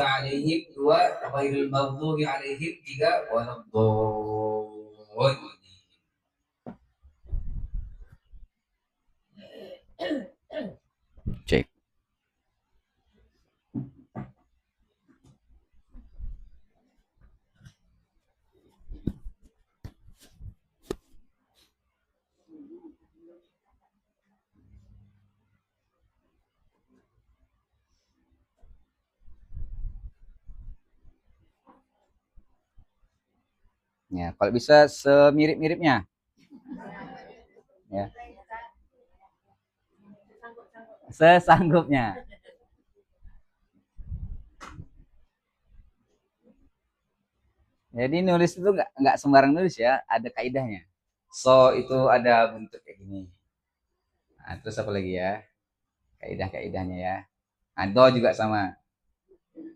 alaihim 2, ghairil maghdubi alaihim 3, waladdallin. Cek. Ya, kalau bisa semirip-miripnya. Ya. Sesanggupnya. Jadi nulis itu nggak sembarang nulis ya, ada kaidahnya. So itu ada bentuk kayak gini. Nah, terus apa lagi ya? Kaidah-kaidahnya ya. Nah, do juga sama.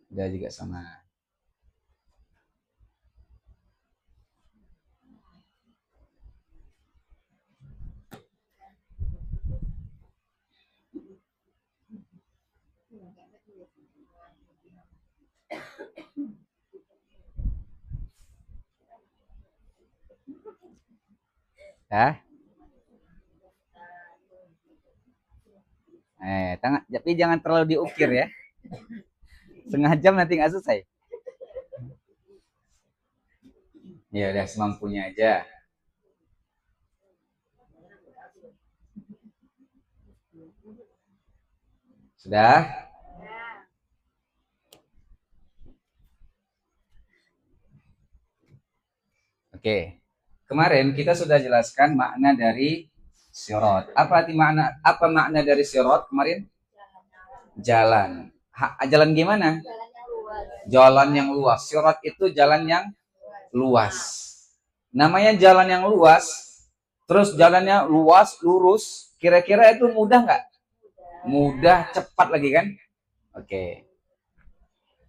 Do juga sama. Ya. Tapi jangan terlalu diukir ya. Setengah jam nanti nggak selesai. Ya udah semampunya aja. Sudah? Oke. Kemarin kita sudah jelaskan makna dari sirat. Apa makna dari sirat kemarin? Jalan. Jalan gimana? Jalan yang luas. Sirat itu jalan yang luas. Namanya jalan yang luas, terus jalannya luas, lurus. Kira-kira itu mudah nggak? Mudah, cepat lagi kan? Oke.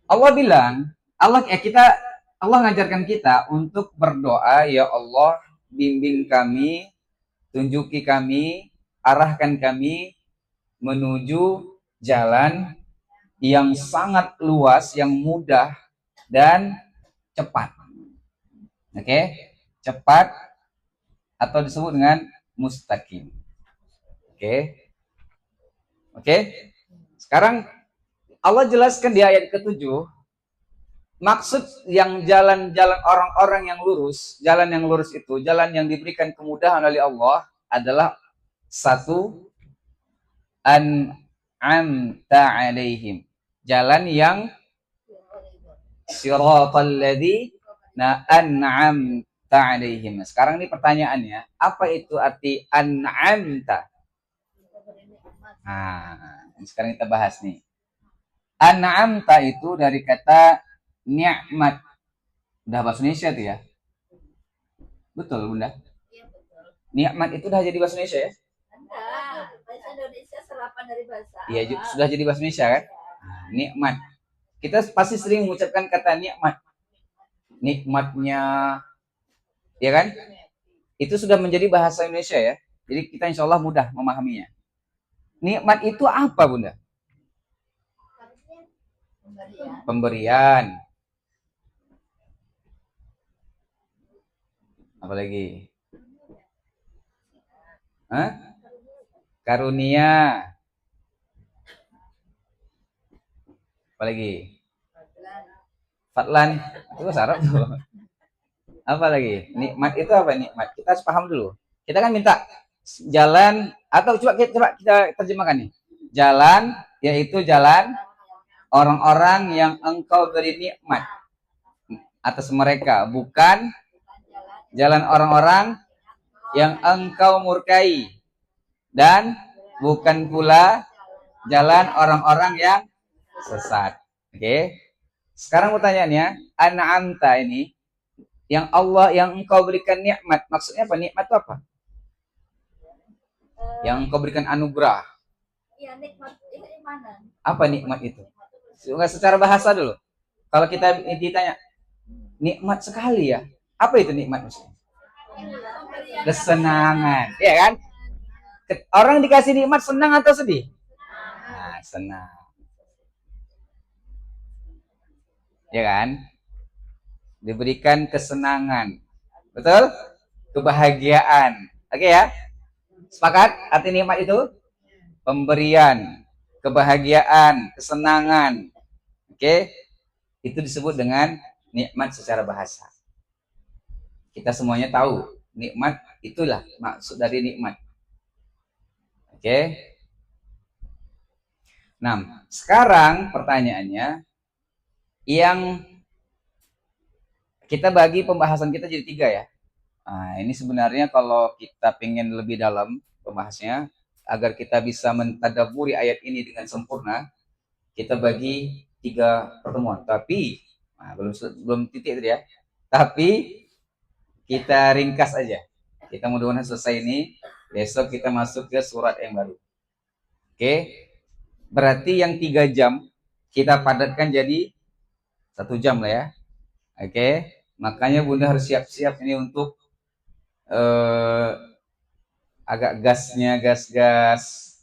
Allah bilang, Allah ngajarkan kita untuk berdoa, ya Allah, bimbing kami, tunjuki kami, arahkan kami menuju jalan yang sangat luas, yang mudah dan cepat. Oke? Cepat atau disebut dengan mustaqim. Oke? Oke? Sekarang Allah jelaskan di ayat ke-7, maksud yang jalan-jalan orang-orang yang lurus, jalan yang lurus itu, jalan yang diberikan kemudahan oleh Allah adalah satu, an'amta alaihim. Jalan yang siratal ladzina an'amta alaihim. Sekarang ini pertanyaannya, apa itu arti an'amta? Nah, sekarang kita bahas nih. An'amta itu dari kata nikmat. Udah bahasa Indonesia tuh ya? Betul, Bunda? Nikmat itu udah jadi bahasa Indonesia ya? Bahasa Indonesia serapan dari bahasa. Iya, sudah jadi bahasa Indonesia kan? Nah, nikmat. Kita pasti sering mengucapkan kata nikmat. Nikmatnya, ya kan? Itu sudah menjadi bahasa Indonesia ya. Jadi kita insya Allah mudah memahaminya. Nikmat itu apa, Bunda? Pemberian. Apalagi? Hah? Karunia. Apalagi? Fatlan. Itu bahasa Arab tuh. Apa lagi? Nikmat itu apa nikmat? Kita harus paham dulu. Kita kan minta jalan, atau coba kita terjemahkan nih. Jalan yaitu jalan orang-orang yang engkau beri nikmat atas mereka, bukan jalan orang-orang yang engkau murkai, dan bukan pula jalan orang-orang yang sesat. Oke. Sekarang pertanyaannya, an'amta ini yang Allah yang engkau berikan nikmat, maksudnya apa? Nikmat itu apa? Yang engkau berikan anugerah. Iya, nikmat itu mana? Apa nikmat itu? Secara bahasa dulu. Kalau kita ditanya, nikmat sekali ya. Apa itu nikmat maksudnya? Kesenangan, ya kan? Orang dikasih nikmat senang atau sedih? Nah, senang. ya kan? Diberikan kesenangan, betul? Kebahagiaan. Oke ya? Sepakat? Arti nikmat itu pemberian, kebahagiaan, kesenangan. Oke? Itu disebut dengan nikmat secara bahasa. Kita semuanya tahu nikmat itulah maksud dari nikmat. Oke? Nah, sekarang pertanyaannya, yang kita bagi pembahasan kita jadi 3 ya. Nah, ini sebenarnya kalau kita pengen lebih dalam pembahasnya, agar kita bisa mentadaburi ayat ini dengan sempurna, kita bagi 3 pertemuan. Tapi belum titik tadi ya. Tapi kita ringkas aja. Kita mudah-mudahan selesai ini, besok kita masuk ke surat yang baru. Oke? Berarti yang 3 jam kita padatkan jadi 1 jam lah ya. Oke? Makanya Bunda harus siap-siap ini untuk agak gasnya, gas-gas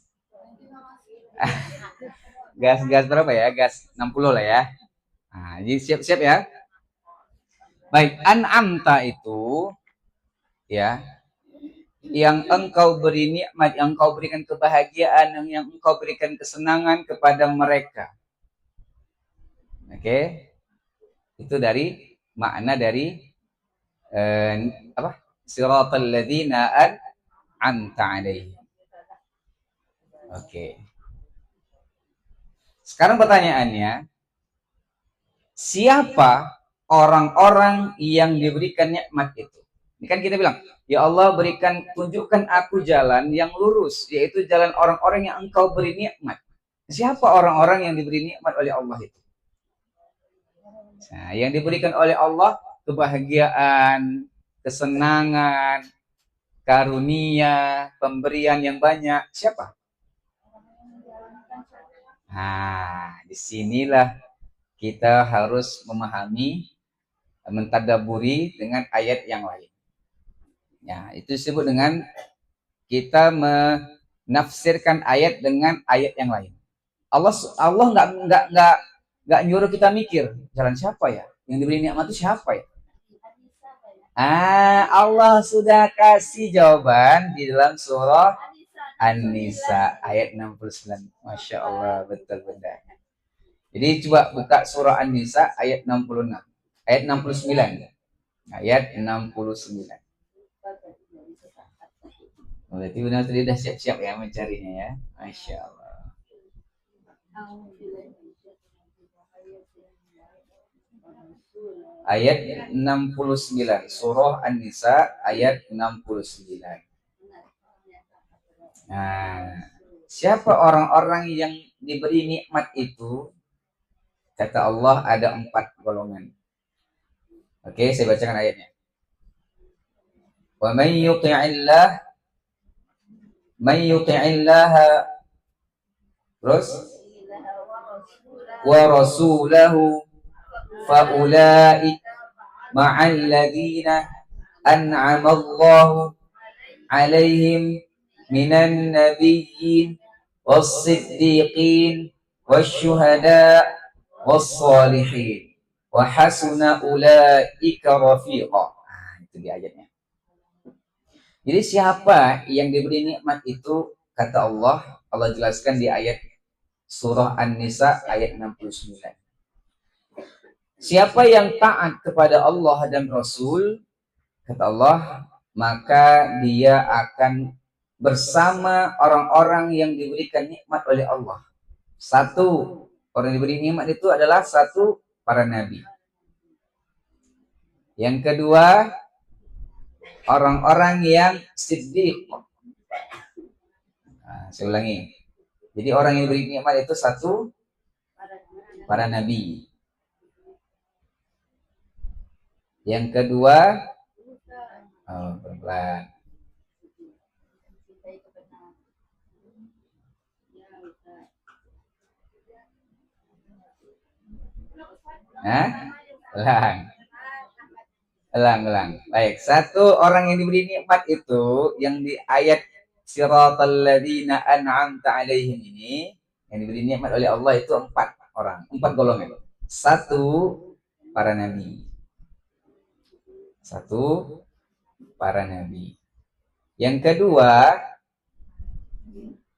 gas berapa ya? Gas 60 lah ya. Nah, jadi siap-siap ya. Baik, an'amta itu ya, yang engkau beri nikmat, yang engkau berikan kebahagiaan, yang engkau berikan kesenangan kepada mereka. Oke? Itu dari makna dari apa? Siratal ladzina an'amta 'alaihim. Oke. Sekarang pertanyaannya, siapa orang-orang yang diberikan nikmat itu? Ini kan kita bilang, ya Allah berikan, tunjukkan aku jalan yang lurus, yaitu jalan orang-orang yang engkau beri nikmat. Siapa orang-orang yang diberi nikmat oleh Allah itu? Nah, yang diberikan oleh Allah kebahagiaan, kesenangan, karunia, pemberian yang banyak. Siapa? Nah, disinilah kita harus memahami, mentadaburi dengan ayat yang lain. Ya, itu disebut dengan kita menafsirkan ayat dengan ayat yang lain. Allah nggak nyuruh kita mikir jalan siapa ya yang diberi nikmat itu siapa ya. Allah sudah kasih jawaban di dalam surah An-Nisa ayat 69. Masya Allah, betul benar. Jadi coba buka surah An-Nisa ayat 66. Ayat 69. Ayat 69. Berarti benar tadi udah siap-siap ya mencarinya ya. Masya Allah. Ayat 69. Surah An-Nisa ayat 69. Nah, siapa orang-orang yang diberi nikmat itu? Kata Allah ada 4 golongan. Oke, saya bacakan ayatnya. Wa may yuti'illah terus wa rasulahu fa ulaik ma'al ladzina an'ama Allahu 'alaihim minan nabiyyin was-siddiqin wasyuhada was-salihin wa hasuna ulaika rafiqa. Itu di ayatnya. Jadi siapa yang diberi nikmat itu? Kata Allah, Allah jelaskan di ayat surah An-Nisa ayat 69. Siapa yang taat kepada Allah dan Rasul, kata Allah, maka dia akan bersama orang-orang yang diberikan nikmat oleh Allah. Satu, orang yang diberi nikmat itu adalah satu, para nabi. Yang kedua, orang-orang yang siddiq. Nah, saya ulangi. Jadi orang yang diberi nikmat itu satu, para nabi. Yang kedua, pelan-pelan. Elang. Baik, satu orang yang diberi nikmat itu yang di ayat siratal ladzina an'amta 'alaihim ini, yang diberi nikmat oleh Allah itu 4 orang, 4 golongan. Satu, para nabi. Satu, para nabi. Yang kedua,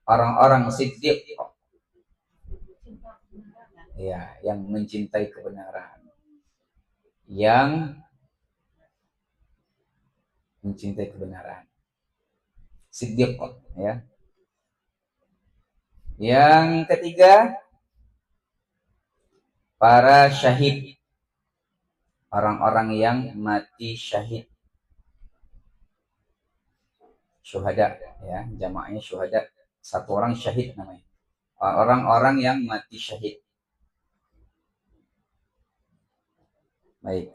orang-orang siddiq. Ya, yang mencintai kebenaran. Yang mencintai kebenaran. Siddiq, ya. Yang ketiga, para syahid. Orang-orang yang mati syahid. Syuhada, ya, jamaknya syuhada. Satu orang syahid namanya. Orang-orang yang mati syahid. Baik.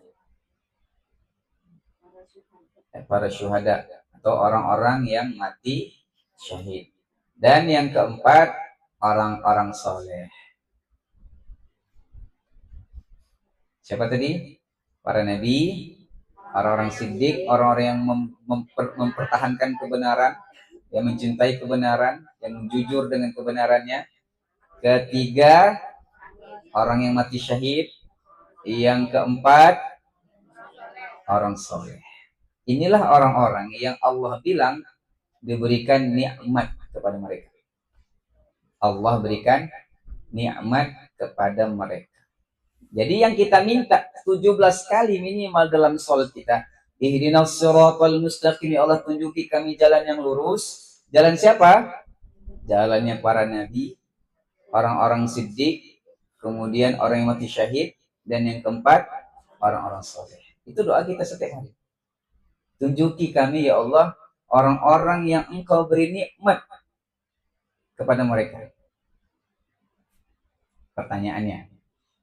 Para syuhada atau orang-orang yang mati syahid. Dan yang keempat, orang-orang soleh. Siapa tadi? Para nabi, orang-orang siddiq, orang-orang yang mempertahankan kebenaran, yang mencintai kebenaran, yang jujur dengan kebenarannya. Ketiga, orang yang mati syahid. Yang keempat, orang soleh. Inilah orang-orang yang Allah bilang diberikan nikmat kepada mereka. Allah berikan nikmat kepada mereka. Jadi yang kita minta 17 kali minimal dalam salat kita, ihdinas siratal mustaqim, ya Allah tunjuki kami jalan yang lurus. Jalan siapa? Jalannya para nabi, orang-orang siddiq, kemudian orang yang mati syahid, dan yang keempat, orang-orang soleh. Itu doa kita setiap hari. Tunjuki kami ya Allah orang-orang yang Engkau beri nikmat kepada mereka. Pertanyaannya,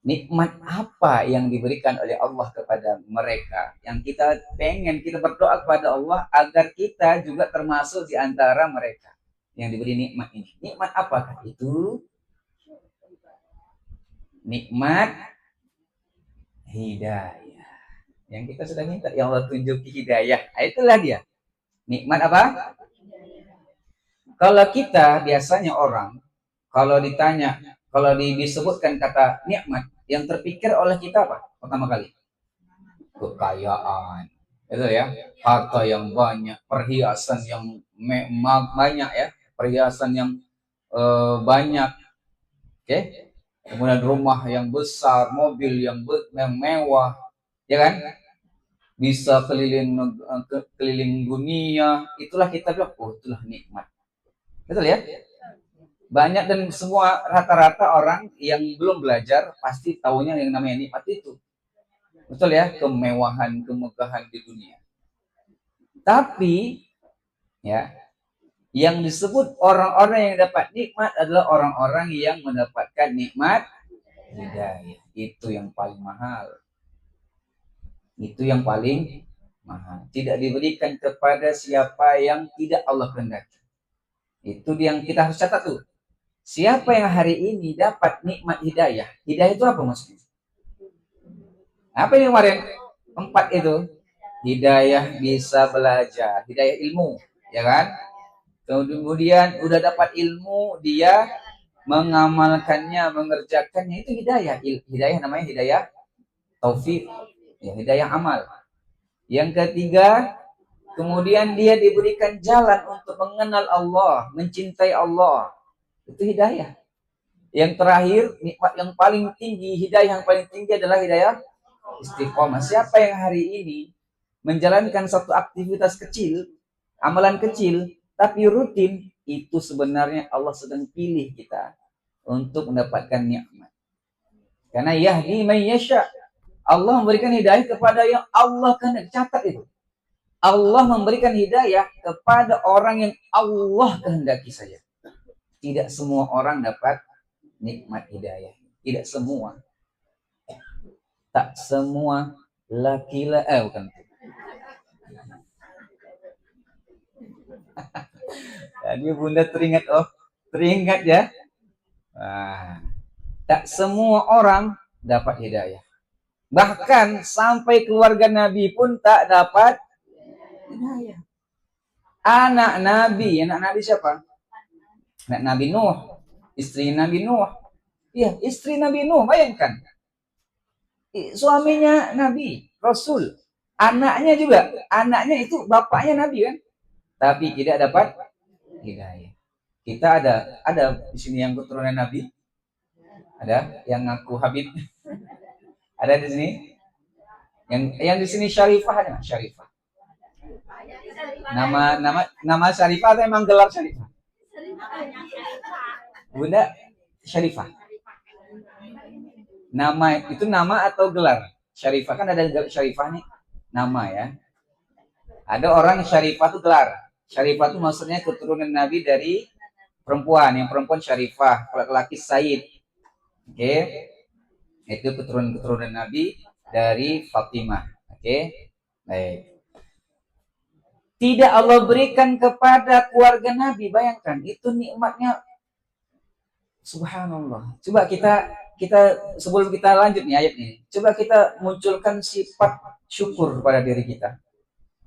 nikmat apa yang diberikan oleh Allah kepada mereka? Yang kita pengen, kita berdoa kepada Allah agar kita juga termasuk di antara mereka yang diberi nikmat ini. Nikmat apakah itu? Nikmat hidayah. Yang kita sudah minta, ya Allah tunjuki hidayah. Itulah dia. Nikmat apa? Kalau kita biasanya orang, kalau ditanya, kalau disebutkan kata nikmat, yang terpikir oleh kita apa? Pertama kali, kekayaan, itu ya, harta yang banyak, perhiasan yang banyak ya, perhiasan yang banyak, oke? Kemudian rumah yang besar, mobil yang mewah, ya kan? Bisa keliling dunia, itulah kita bilang, oh itulah nikmat. Betul ya? Banyak dan semua rata-rata orang yang belum belajar pasti tahunya yang namanya nikmat itu. Betul ya? Kemewahan, kemegahan di dunia. Tapi ya, yang disebut orang-orang yang dapat nikmat adalah orang-orang yang mendapatkan nikmat hidayah. Itu yang paling mahal. Itu yang paling mahal. Tidak diberikan kepada siapa yang tidak Allah kehendaki. Itu yang kita harus catat tuh. Siapa yang hari ini dapat nikmat hidayah? Hidayah itu apa maksudnya? Apa yang kemarin? 4 itu. Hidayah bisa belajar, hidayah ilmu, ya kan? Kemudian udah dapat ilmu, dia mengamalkannya, mengerjakannya, itu hidayah. Hidayah namanya hidayah taufik, ya, hidayah amal. Yang ketiga, kemudian dia diberikan jalan untuk mengenal Allah, mencintai Allah. Itu hidayah. Yang terakhir, nikmat yang paling tinggi, hidayah yang paling tinggi adalah hidayah istiqomah. Siapa yang hari ini menjalankan satu aktivitas kecil, amalan kecil, tapi rutin, itu sebenarnya Allah sedang pilih kita untuk mendapatkan nikmat. Karena yahdi man yasha, Allah memberikan hidayah kepada yang Allah kehendaki. Catat itu. Allah memberikan hidayah kepada orang yang Allah kehendaki saja. Tidak semua orang dapat nikmat hidayah. Tidak semua. Tak semua laki-laki. Bukan. Jadi Bunda teringat ya. Nah, tak semua orang dapat hidayah. Bahkan sampai keluarga Nabi pun tak dapat hidayah. Anak Nabi siapa? Anak Nabi Nuh, istri Nabi Nuh. Iya, istri Nabi Nuh, bayangkan. Suaminya Nabi, Rasul. Anaknya juga, anaknya itu bapaknya Nabi kan. Tapi tidak dapat hidayah. Kita ada di sini yang keturunan Nabi, ada yang ngaku Habib, ada di sini. Yang di sini Syarifah ada nggak? Syarifah. Nama Syarifah atau emang gelar Syarifah? Bunda Syarifah. Nama itu nama atau gelar? Syarifah kan ada Syarifah nih, nama ya. Ada orang Syarifah itu gelar. Syarifah itu maksudnya keturunan Nabi dari perempuan. Yang perempuan Syarifah, laki-laki Said. Oke. Itu keturunan Nabi dari Fatimah. Oke. Baik. Tidak Allah berikan kepada keluarga Nabi. Bayangkan, itu nikmatnya. Subhanallah. Coba kita sebelum kita lanjut nih ayat ini, coba kita munculkan sifat syukur pada diri kita.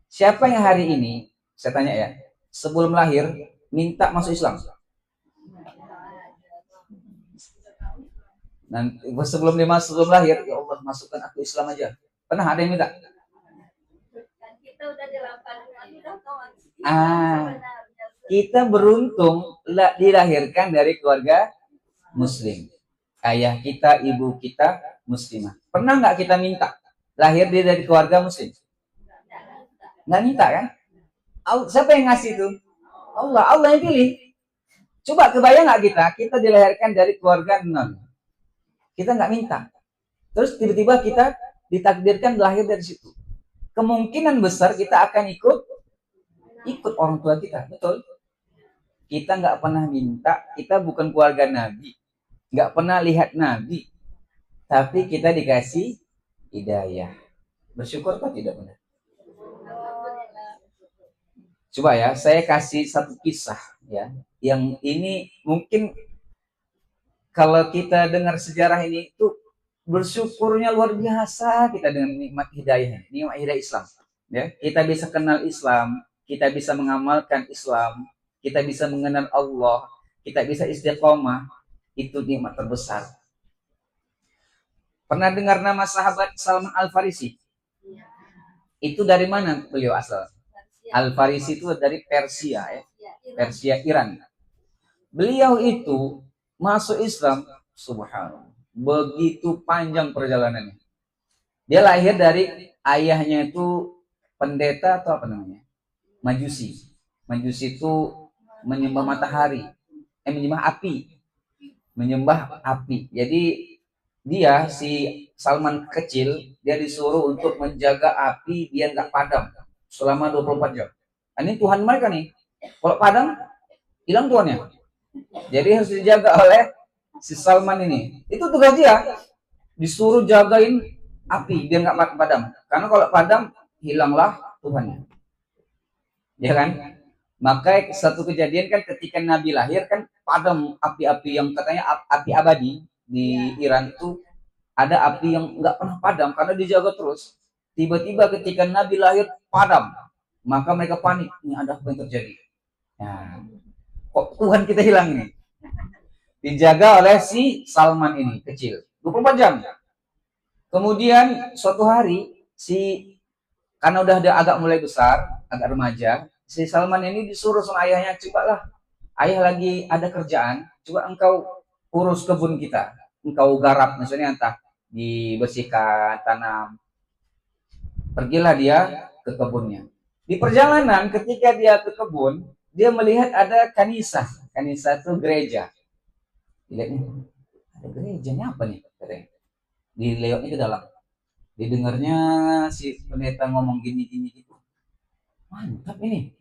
Siapa yang hari ini, saya tanya ya, sebelum lahir minta masuk Islam? Nanti sebelum lahir, ya Allah masukkan aku Islam aja. Pernah ada yang minta? Kita beruntung dilahirkan dari keluarga Muslim. Ayah kita, ibu kita muslimah. Pernah nggak kita minta lahir dari keluarga Muslim? Nggak minta kan? Siapa yang ngasih itu? Allah yang pilih. Coba kebayang nggak kita dilahirkan dari keluarga non. Kita nggak minta. Terus tiba-tiba kita ditakdirkan lahir dari situ. Kemungkinan besar kita akan ikut orang tua kita, betul? Kita nggak pernah minta, kita bukan keluarga Nabi, nggak pernah lihat Nabi, tapi kita dikasih hidayah. Bersyukur kok tidak benar? Coba ya, saya kasih satu kisah ya, yang ini mungkin kalau kita dengar sejarah ini itu bersyukurnya luar biasa kita dengan nikmat hidayah Islam. Ya, kita bisa kenal Islam, kita bisa mengamalkan Islam, kita bisa mengenal Allah, kita bisa istiqomah, itu nikmat terbesar. Pernah dengar nama sahabat Salman Al-Farisi? Itu dari mana beliau asal? Al-Farisi itu dari Persia ya. Persia, Iran. Beliau itu masuk Islam, subhanallah, begitu panjang perjalanannya. Dia lahir dari ayahnya itu pendeta atau apa namanya? Majusi. Majusi itu menyembah matahari, menyembah api. Jadi dia si Salman kecil, dia disuruh untuk menjaga api biar nggak padam selama 24 jam. Ini Tuhan mereka nih. Kalau padam, hilang tuannya. Jadi harus dijaga oleh si Salman ini. Itu tugas dia. Disuruh jagain api biar nggak padam. Karena kalau padam, hilanglah Tuhannya. Ya kan? Maka satu kejadian kan ketika Nabi lahir kan padam api-api yang katanya api abadi di Iran itu, ada api yang nggak pernah padam karena dijaga terus. Tiba-tiba ketika Nabi lahir padam, maka mereka panik, ini ada apa yang terjadi? Nah, kok Tuhan kita hilang ini? Dijaga oleh si Salman ini kecil 24 jam. Kemudian suatu hari karena udah agak mulai besar, agak remaja, si Salman ini disuruh sama ayahnya, cobalah ayah lagi ada kerjaan, coba engkau urus kebun kita, engkau garap, misalnya entah dibersihkan, tanam. Pergilah dia ke kebunnya. Di perjalanan ketika dia ke kebun, dia melihat ada kanisa. Kanisa itu gereja. Dilihatnya, ada gerejanya apa nih? Dilewatnya ke dalam. Didengarnya si pendeta ngomong gini gitu. Mantap ini.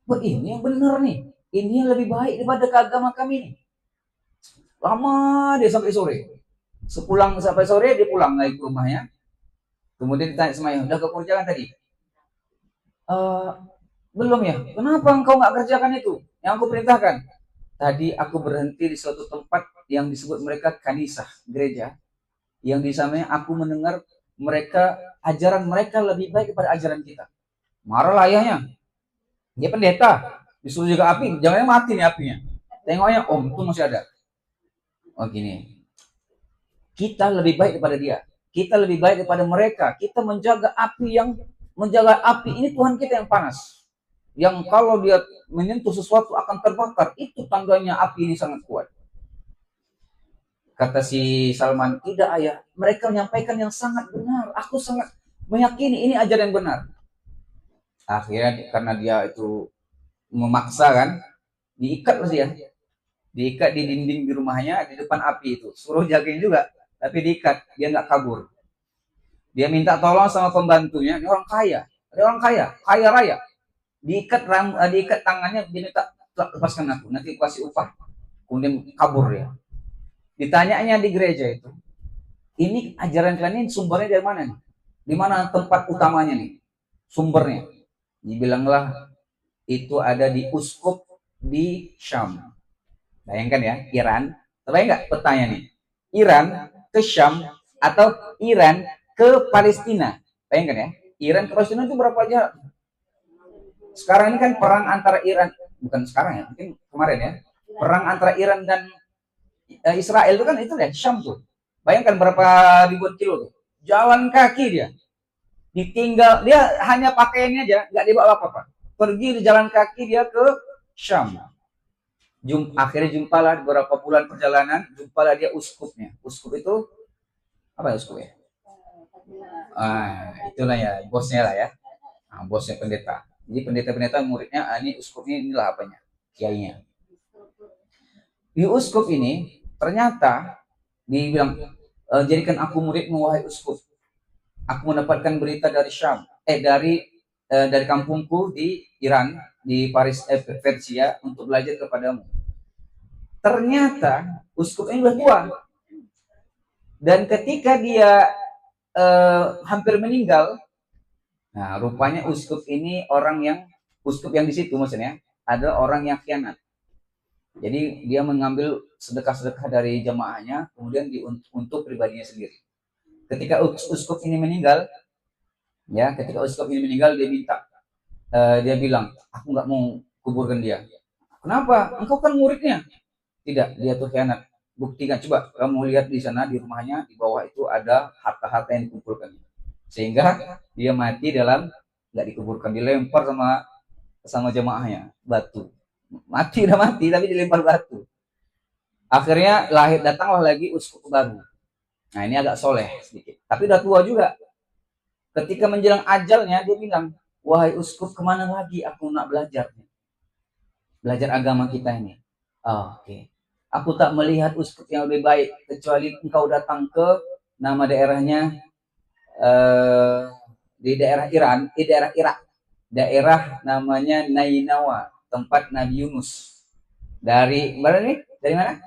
Ini yang benar nih. Ini yang lebih baik daripada ke agama kami nih. Lama dia sampai sore. Sampai sore dia pulang lagi ke rumahnya. Kemudian ditanya sama ayah, udah ke kerjaan tadi? Belum ya. Kenapa engkau nggak kerjakan itu yang aku perintahkan? Tadi aku berhenti di suatu tempat yang disebut mereka kanisah, gereja. Yang di sana aku mendengar ajaran mereka lebih baik daripada ajaran kita. Marahlah ayahnya. Dia pendeta, disuruh jaga api, jangan mati nih apinya. Tengoknya, itu masih ada. Oh gini, kita lebih baik daripada dia. kita lebih baik daripada mereka. Kita menjaga api ini Tuhan kita yang panas. Yang kalau dia menyentuh sesuatu akan terbakar. Itu tandanya api ini sangat kuat. Kata si Salman, tidak ayah, mereka menyampaikan yang sangat benar. Aku sangat meyakini ini ajaran yang benar. Akhirnya karena dia itu memaksa kan, diikat dia. Diikat di dinding di rumahnya, di depan api itu. Suruh jagain juga, tapi diikat, dia nggak kabur. Dia minta tolong sama pembantunya, ini orang kaya. Ada orang kaya, kaya raya. Diikat tangannya, dia minta lepaskan aku, nanti kasih upah. Kemudian kabur ya. Ditanyanya di gereja itu, ini ajaran kalian ini sumbernya dari mana nih? Di mana tempat utamanya nih? Sumbernya. Dibilanglah itu ada di uskup di Syam. Bayangkan ya, Iran. Terbayang nggak petanya nih? Iran ke Syam atau Iran ke Palestina. Bayangkan ya, Iran ke Palestina itu berapa jarak? Sekarang ini kan perang antara Iran, bukan sekarang ya, mungkin kemarin ya. Perang antara Iran dan Israel itu kan itu ya Syam tuh. Bayangkan berapa ribuan kilo tuh. Jalan kaki dia. Ditinggal, dia hanya pakaiannya aja, nggak dibawa apa-apa. Pergi di jalan kaki dia ke Syam. Akhirnya jumpalah beberapa bulan perjalanan, jumpalah dia uskupnya. Uskup itu apa ya uskup ya? Itulah ya, bosnya lah ya. Nah, bosnya pendeta. Jadi pendeta-pendeta muridnya, ini uskupnya inilah apanya, kiainya. Di uskup ini ternyata dibilang, jadikan aku muridmu wahai uskup. Aku mendapatkan berita dari Syam, dari kampungku di Iran, di Paris, Persia, untuk belajar kepadamu. Ternyata uskup ini sudah tua, dan ketika dia hampir meninggal, nah rupanya uskup yang di situ maksudnya adalah orang yang khianat. Jadi dia mengambil sedekah-sedekah dari jamaahnya, kemudian untuk pribadinya sendiri. Ketika uskup ini meninggal, dia minta, dia bilang, aku nggak mau kuburkan dia. Kenapa? Engkau kan muridnya. Tidak, dia tuh khianat. Buktikan, coba kamu lihat di sana di rumahnya, di bawah itu ada harta-harta yang dikumpulkan. Sehingga dia mati nggak dikuburkan, dilempar sama jamaahnya batu. Udah mati tapi dilempar batu. Akhirnya datanglah lagi uskup baru. Nah ini agak soleh sedikit, tapi udah tua juga. Ketika menjelang ajalnya dia bilang, wahai uskup, kemana lagi aku nak belajar agama kita ini. Oke. Aku tak melihat uskup yang lebih baik kecuali engkau datang ke nama daerahnya, di daerah Iran, di daerah Irak, daerah namanya Nainawa, tempat Nabi Yunus. Dari mana?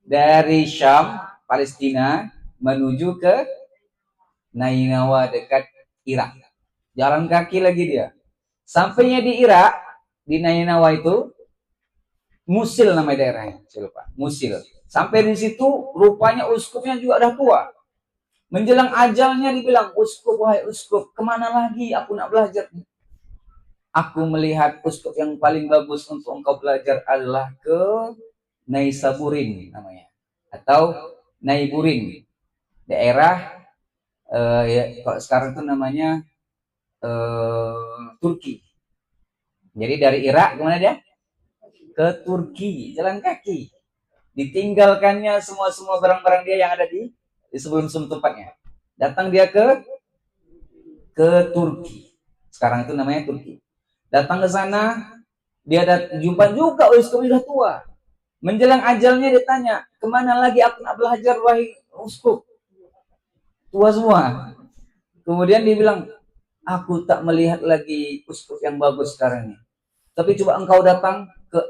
Dari Syam, Palestina, menuju ke Nainawa dekat Irak. Jalan kaki lagi dia. Sampainya di Irak, di Nainawa itu, Musil nama daerahnya, saya lupa. Musil. Sampai di situ, rupanya uskupnya juga udah tua. Menjelang ajalnya dibilang, uskup, wahai uskup, kemana lagi aku nak belajar? Aku melihat uskup yang paling bagus untuk engkau belajar adalah ke Naisaburin namanya, atau Naiburin, daerah kalau sekarang itu namanya Turki. Jadi dari Irak kemana dia? Ke Turki, jalan kaki. Ditinggalkannya semua barang-barang dia yang ada di sebelum tempatnya. Datang dia ke Turki. Sekarang itu namanya Turki. Datang ke sana, dia jumpa juga uskup sudah tua. Menjelang ajalnya ditanya, kemana lagi aku nak belajar wahai uskup? Tua semua. Kemudian dia bilang, aku tak melihat lagi uskup yang bagus sekarang ini. Tapi coba engkau datang ke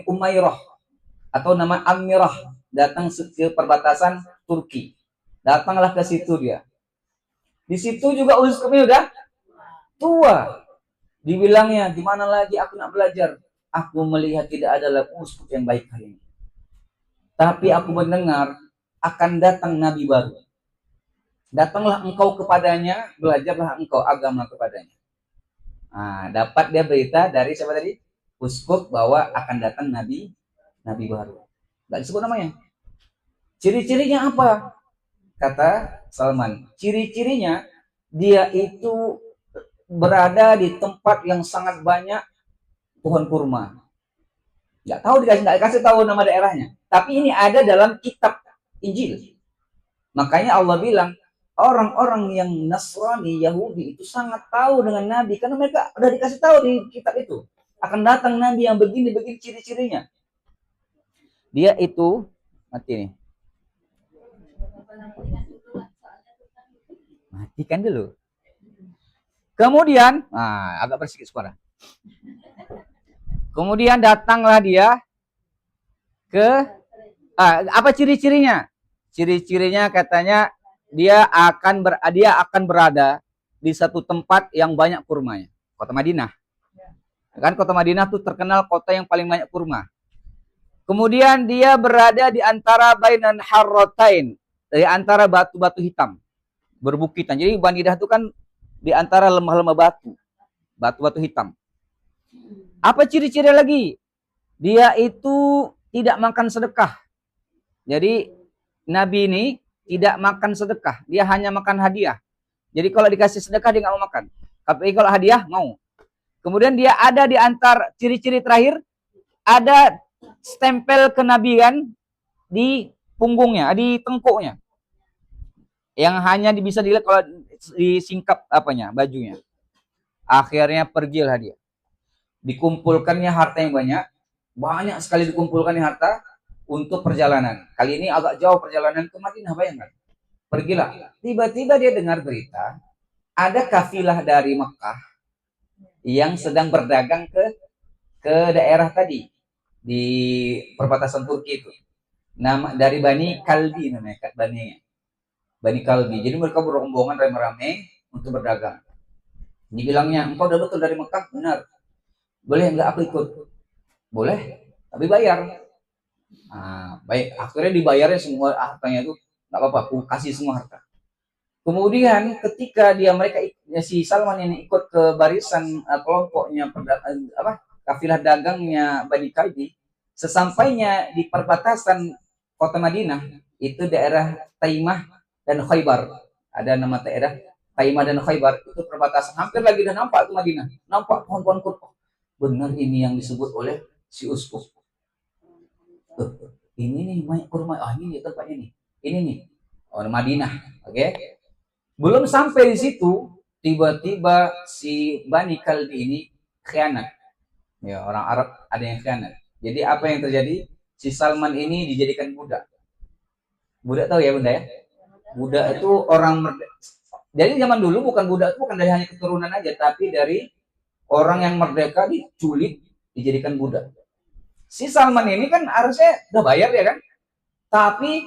Umairah, atau nama Amirah, datang ke perbatasan Turki. Datanglah ke situ dia. Di situ juga uskupnya udah tua. Dibilangnya, di mana lagi aku nak belajar? Aku melihat tidak ada lagi uskup yang baik hari ini. Tapi aku mendengar akan datang nabi baru. Datanglah engkau kepadanya, belajarlah engkau agama kepadanya. Nah, dapat dia berita dari siapa tadi? Uskup bahwa akan datang nabi baru. Gak disebut namanya. Ciri-cirinya apa? kata Salman. Ciri-cirinya dia itu berada di tempat yang sangat banyak pohon kurma. Nggak kasih tahu nama daerahnya. Tapi ini ada dalam kitab Injil. Makanya Allah bilang, orang-orang yang Nasrani, Yahudi itu sangat tahu dengan Nabi. Karena mereka udah dikasih tahu di kitab itu. Akan datang Nabi yang begini-begini ciri-cirinya. Dia itu, mati nih. Matikan dulu. Kemudian, agak bersikit suara. Kemudian datanglah dia ke, apa ciri-cirinya? Ciri-cirinya katanya dia akan berada di satu tempat yang banyak kurmanya. Kota Madinah. Kan kota Madinah tuh terkenal kota yang paling banyak kurma. Kemudian dia berada di antara bainan harrotain, di antara batu-batu hitam, berbukitan. Jadi Madinah itu kan di antara lemah-lemah batu-batu hitam. Apa ciri-ciri lagi? Dia itu tidak makan sedekah. Jadi Nabi ini tidak makan sedekah, dia hanya makan hadiah. Jadi kalau dikasih sedekah dia nggak mau makan. Tapi kalau hadiah mau. Kemudian dia ada di antar ciri-ciri terakhir, ada stempel kenabian di punggungnya, di tengkuknya. Yang hanya bisa dilihat kalau disingkap bajunya. Akhirnya pergilah dia. Dikumpulkannya harta yang banyak sekali dikumpulkannya harta untuk perjalanan. Kali ini agak jauh perjalanan ke Madinah, bayangkan. Pergilah. Tiba-tiba dia dengar berita, ada kafilah dari Mekah yang sedang berdagang ke daerah tadi di perbatasan Turki itu. Nama dari Bani Kalbi namanya, Bani Kalbi. Jadi mereka berombongan rame-rame untuk berdagang. Dibilangnya, engkau udah betul dari Mekah? Benar. Boleh nggak aku ikut? Boleh, tapi bayar. Baik, akhirnya dibayarnya semua hartanya itu, nggak apa-apa, aku kasih semua harta. Kemudian ketika si Salman ini ikut ke barisan kelompoknya kafilah dagangnya Bani Kalbi, sesampainya di perbatasan kota Madinah, itu daerah Taimah dan Khaybar. Ada nama daerah Taimah dan Khaybar, itu perbatasan. Hampir lagi udah nampak tuh Madinah, nampak pohon-pohon kurma. Benar ini yang disebut oleh si uskup. Ini nih banyak kurma. Ini nih tempatnya nih. Ini nih. Madinah. Oke. Belum sampai di situ, tiba-tiba si Bani Kalbi ini khianat. Ya, orang Arab ada yang khianat. Jadi apa yang terjadi? Si Salman ini dijadikan budak. Budak tahu ya Bunda ya? Budak itu orang merdeka. Jadi zaman dulu budak itu bukan dari hanya keturunan aja, tapi dari orang yang merdeka diculik, dijadikan budak. Si Salman ini kan harusnya udah bayar ya kan, tapi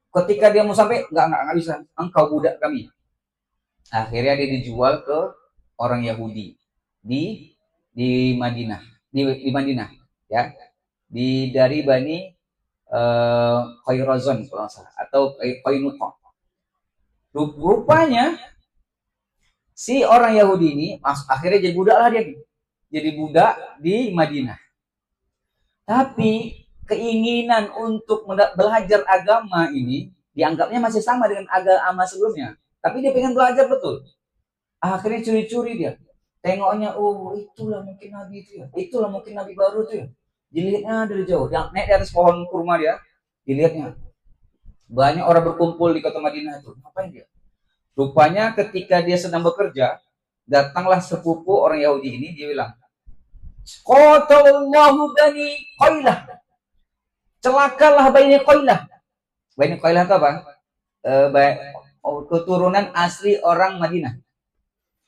ketika dia mau sampai nggak bisa, engkau budak kami. Akhirnya dia dijual ke orang Yahudi di Madinah, di Madinah ya, dari Bani Khairazon kalau salah, atau Qainuqa. Rupanya si orang Yahudi ini akhirnya jadi budak lah dia, jadi budak di Madinah. Tapi keinginan untuk belajar agama ini dianggapnya masih sama dengan agama sebelumnya. Tapi dia pengen belajar betul. Akhirnya curi-curi dia. Tengoknya, itulah mungkin Nabi itu ya. Itulah mungkin Nabi baru itu ya. Dilihatnya dari jauh. Yang naik di atas pohon kurma dia, dilihatnya. Banyak orang berkumpul di kota Madinah itu. Ngapain dia? Rupanya ketika dia sedang bekerja, datanglah sepupu orang Yahudi ini, dia bilang, Qatallahu Bani Qailah. Celakalah Bani Qailah. Bani Qailah itu apa? Keturunan asli orang Madinah.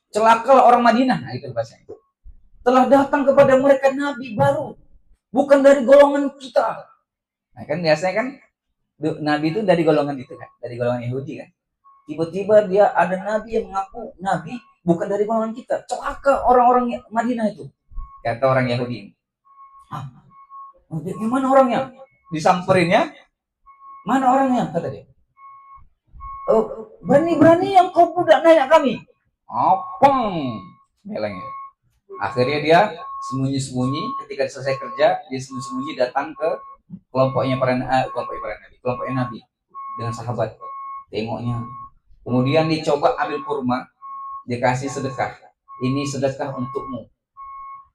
Celakalah orang Madinah. Nah, itu bahasanya. Telah datang kepada mereka Nabi baru. Bukan dari golongan kita. Nah, kan biasanya kan Nabi itu dari golongan itu kan. Dari golongan Yahudi kan. Tiba-tiba dia ada Nabi yang mengaku Nabi bukan dari golongan kita. Celaka orang-orang Madinah itu. Kata orang Yahudi. Gimana orangnya? Disamperin ya. Mana orangnya? Kata dia. Berani-berani yang kau budak nanya kami. Openg. Belengnya. Akhirnya dia sembunyi-sembunyi ketika selesai kerja, dia sembunyi-sembunyi datang ke kelompoknya Nabi dengan sahabat. Tengoknya. Kemudian dicoba ambil kurma, dikasih sedekah. Ini sedekah untukmu.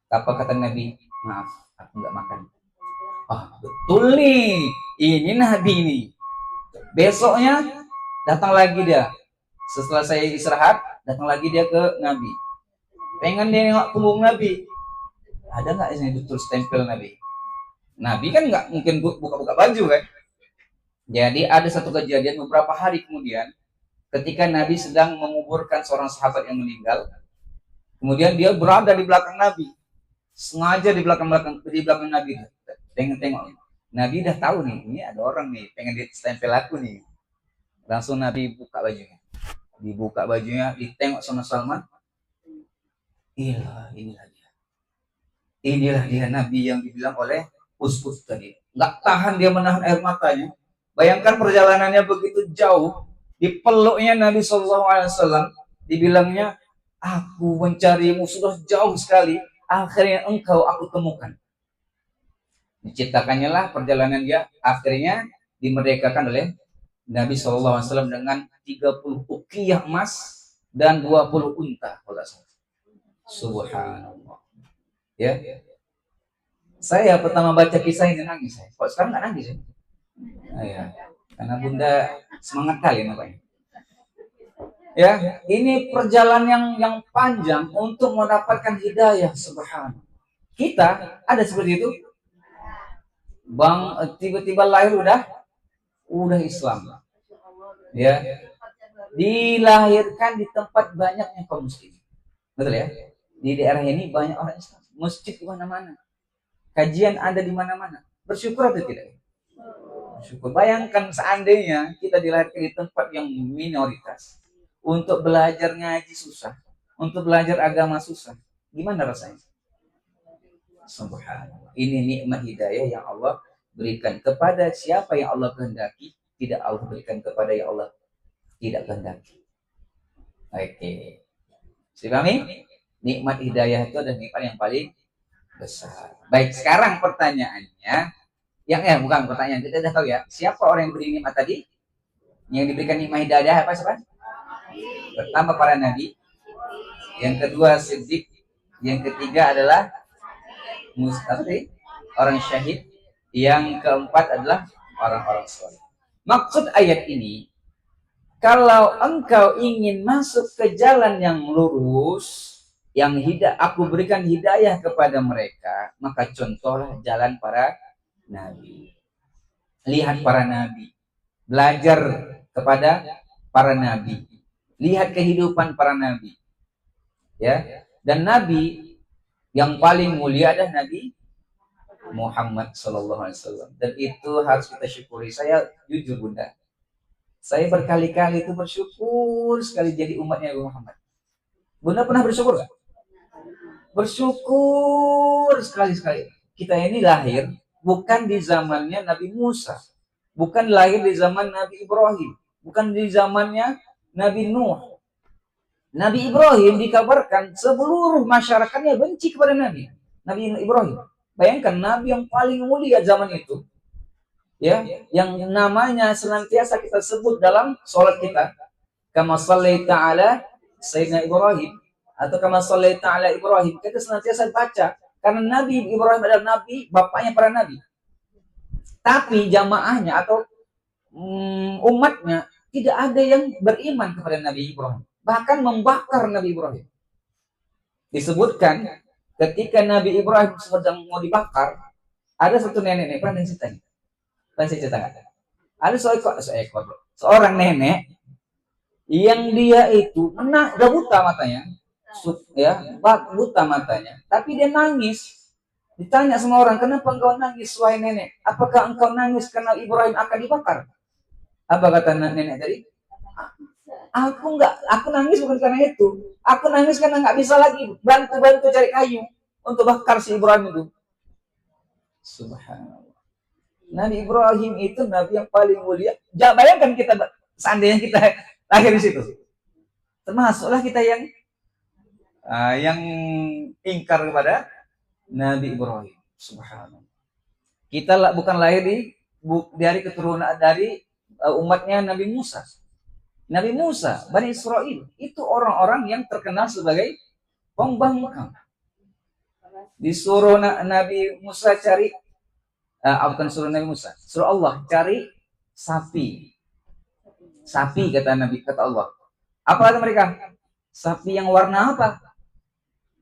Apa kata Nabi? Maaf, aku nggak makan. Betul nih, ini Nabi nih. Besoknya datang lagi dia. Setelah saya istirahat, datang lagi dia ke Nabi. Pengen dia nengok punggung Nabi. Ada nggak ini betul stempel Nabi? Nabi kan nggak mungkin buka-buka baju kan. Jadi ada satu kejadian beberapa hari kemudian, ketika Nabi sedang menguburkan seorang sahabat yang meninggal, kemudian dia berada di belakang Nabi, sengaja di belakang Nabi, tengok. Nabi udah tahu nih, ini ada orang nih, pengen ditempel aku nih. Langsung Nabi buka bajunya, dibuka bajunya, ditengok sama Salman. Inilah dia Nabi yang dibilang oleh Us tadi. Nggak tahan dia menahan air matanya. Bayangkan perjalanannya begitu jauh, dipeluknya Nabi SAW, dibilangnya, aku mencarimu sudah jauh sekali, akhirnya engkau aku temukan. Diciptakannya lah perjalanan dia, akhirnya dimerdekakan oleh Nabi SAW dengan 30 uqiyah emas dan 20 unta. Subhanallah. Ya, saya pertama baca kisah ini nangis. Kok sekarang nggak nangis ya? Ya, karena Bunda semangat kali namanya. Ya, ini perjalanan yang panjang untuk mendapatkan hidayah. Subhanallah. Kita ada seperti itu. Bang, tiba-tiba lahir udah Islam. Ya, dilahirkan di tempat banyaknya kaum muslim. Betul ya? Di daerah ini banyak orang Islam. Masjid di mana-mana. Kajian ada di mana-mana. Bersyukur atau tidak? Bersyukur. Bayangkan seandainya kita dilahirkan di tempat yang minoritas. Untuk belajar ngaji susah. Untuk belajar agama susah. Gimana rasanya? Subhanallah. Ini nikmat hidayah yang Allah berikan kepada siapa yang Allah kehendaki. Tidak Allah berikan kepada yang Allah tidak kehendaki. Oke. Dipahami? Nikmat hidayah itu adalah nikmat yang paling besar. Baik, sekarang pertanyaannya, bukan pertanyaan, kita sudah tahu ya, siapa orang yang beri nikmat tadi? Yang diberikan nikmat hidayah apa siapa? Pertama para nabi, yang kedua siddiq, yang ketiga adalah orang syahid, yang keempat adalah orang-orang soleh. Maksud ayat ini, kalau engkau ingin masuk ke jalan yang lurus, yang aku berikan hidayah kepada mereka, maka contohlah jalan para nabi. Lihat para nabi, belajar kepada para nabi, lihat kehidupan para nabi, ya. Dan nabi yang paling mulia adalah Nabi Muhammad SAW. Dan itu harus kita syukuri. Saya jujur Bunda, saya berkali-kali itu bersyukur sekali jadi umatnya Muhammad. Bunda pernah bersyukur gak? Bersyukur sekali-sekali. Kita ini lahir bukan di zamannya Nabi Musa, bukan lahir di zaman Nabi Ibrahim, bukan di zamannya Nabi Nuh. Nabi Ibrahim dikabarkan seluruh masyarakatnya benci kepada Nabi Ibrahim. Bayangkan Nabi yang paling mulia zaman itu, ya, yang namanya senantiasa kita sebut dalam sholat kita, kama shallaita ala Sayyidina Ibrahim, atau kama shallaita ala Ibrahim, kita senantiasa baca karena Nabi Ibrahim adalah nabi, bapaknya para nabi. Tapi jamaahnya atau umatnya tidak ada yang beriman kepada Nabi Ibrahim, bahkan membakar Nabi Ibrahim. Disebutkan ketika Nabi Ibrahim sedang mau dibakar, ada satu nenek, pernah saya cerita ada seorang nenek yang dia itu udah buta matanya, buta matanya, tapi dia nangis. Ditanya sama orang, kenapa engkau nangis wahai nenek? Apakah engkau nangis karena Ibrahim akan dibakar? Apa kata nenek tadi? Aku nangis bukan karena itu. Aku nangis karena nggak bisa lagi bantu cari kayu untuk bakar si Ibrahim itu. Subhanallah. Nabi Ibrahim itu nabi yang paling mulia. Bayangkan kita seandainya kita lahir di situ, termasuklah kita yang ingkar kepada Nabi Ibrahim. Subhanallah. Kita bukan lahir dari keturunan dari umatnya Nabi Musa. Nabi Musa, Bani Israel, itu orang-orang yang terkenal sebagai pembangkang. Disuruh Nabi Musa cari, bukan suruh Nabi Musa, suruh Allah cari sapi. Sapi kata Nabi, kata Allah. Apa kata mereka? Sapi yang warna apa?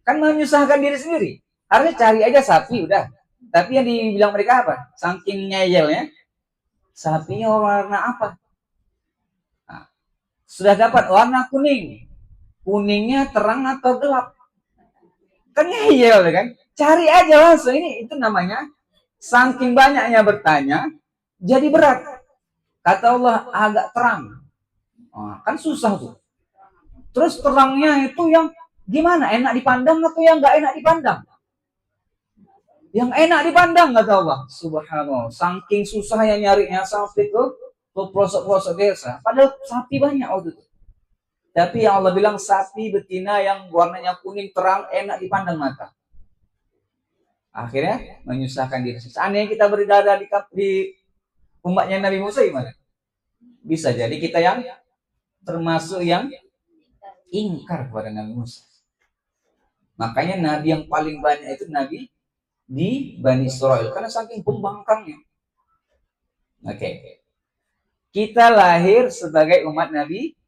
Kan menyusahkan diri sendiri. Harusnya cari aja sapi udah. Tapi yang dibilang mereka apa? Saking ngeyelnya, sapinya warna apa? Nah, sudah dapat warna kuning. Kuningnya terang atau gelap? Kan ngeyel kan? Cari aja langsung. Ini itu namanya saking banyaknya bertanya, jadi berat. Kata Allah agak terang. Nah, kan susah tuh. Terus terangnya itu yang gimana? Enak dipandang atau yang nggak enak dipandang? Yang enak dipandang kata Allah. Subhanallah. Saking susahnya nyarinya sampai ke pelosok-pelosok desa. Padahal sapi banyak waktu itu. Tapi yang Allah bilang sapi betina yang warnanya kuning terang enak dipandang mata. Akhirnya menyusahkan diri. Seandainya kita berada di umatnya Nabi Musa gimana? Bisa jadi kita yang termasuk yang ingkar kepada Nabi Musa. Makanya Nabi yang paling banyak itu Nabi di Bani Israel karena saking pembangkangnya. Oke. Kita lahir sebagai umat Nabi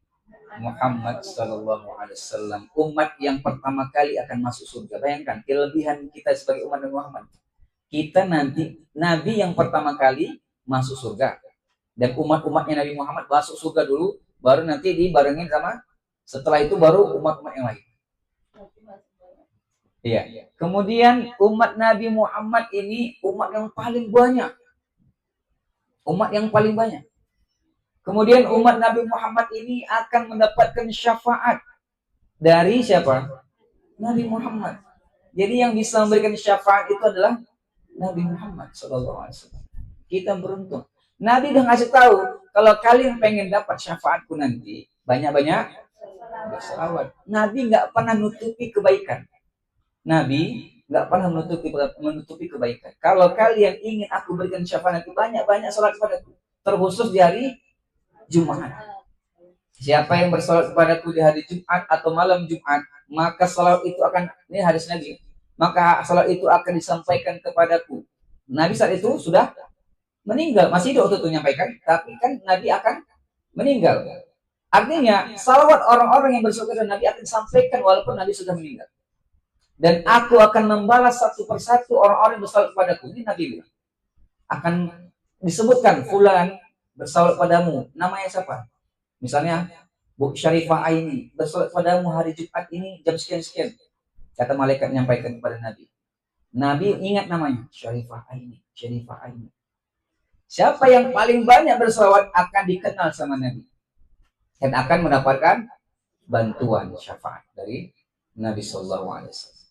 Muhammad Sallallahu Alaihi Wasallam, umat yang pertama kali akan masuk surga. Bayangkan kelebihan kita sebagai umat Nabi Muhammad. Kita nanti Nabi yang pertama kali masuk surga, dan umat-umatnya Nabi Muhammad masuk surga dulu, baru nanti dibarengin sama setelah itu baru umat-umat yang lain. Iya. Kemudian umat Nabi Muhammad ini umat yang paling banyak, umat yang paling banyak. Kemudian umat Nabi Muhammad ini akan mendapatkan syafaat dari siapa? Nabi Muhammad. Jadi yang bisa memberikan syafaat itu adalah Nabi Muhammad SAW. Kita beruntung. Nabi udah ngasih tahu, kalau kalian pengen dapat syafaatku nanti, banyak-banyak berselawat. Nabi nggak pernah nutupi kebaikan. Nabi nggak pernah menutupi kebaikan. Kalau kalian ingin aku berikan syafaat nanti, banyak-banyak salat kepadaku. Terkhusus di hari Jumat. Siapa yang bersalat kepadaku di hari Jumat atau malam Jumat, maka salat itu akan, ini hadis Nabi, maka salat itu akan disampaikan kepadaku. Nabi saat itu sudah meninggal, masih hidup untuk menyampaikan, tapi kan Nabi akan meninggal. Artinya, salawat orang-orang yang bersalat kepada Nabi akan disampaikan walaupun Nabi sudah meninggal. Dan aku akan membalas satu persatu orang-orang yang bersalat kepadaku. Ini Nabi bilang. Akan disebutkan fulan bersalat padamu, namanya siapa? Misalnya Bu Syarifah Aini bersalat padamu hari Jumat ini jam sekian-sekian. Kata malaikat menyampaikan kepada Nabi. Nabi ingat namanya, Syarifah Aini, Syarifah Aini. Siapa yang paling banyak bersalawat akan dikenal sama Nabi dan akan mendapatkan bantuan syafaat dari Nabi Sallallahu Alaihi Wasallam.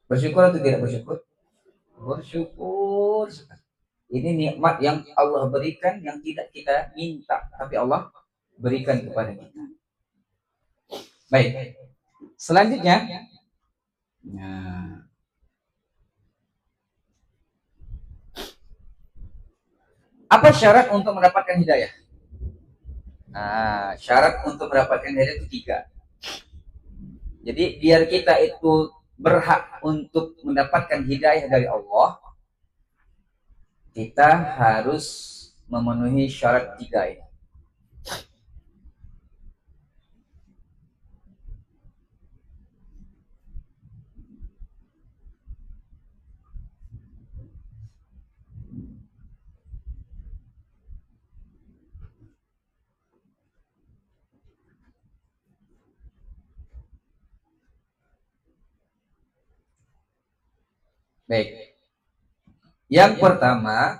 Bersyukur atau tidak bersyukur? Bersyukur. Ini nikmat yang Allah berikan yang tidak kita minta, tapi Allah berikan kepada kita. Baik. Selanjutnya, nah, apa syarat untuk mendapatkan hidayah? Nah, syarat untuk mendapatkan hidayah itu 3. Jadi biar kita itu berhak untuk mendapatkan hidayah dari Allah, kita harus memenuhi syarat 3 ini. Baik. Yang pertama,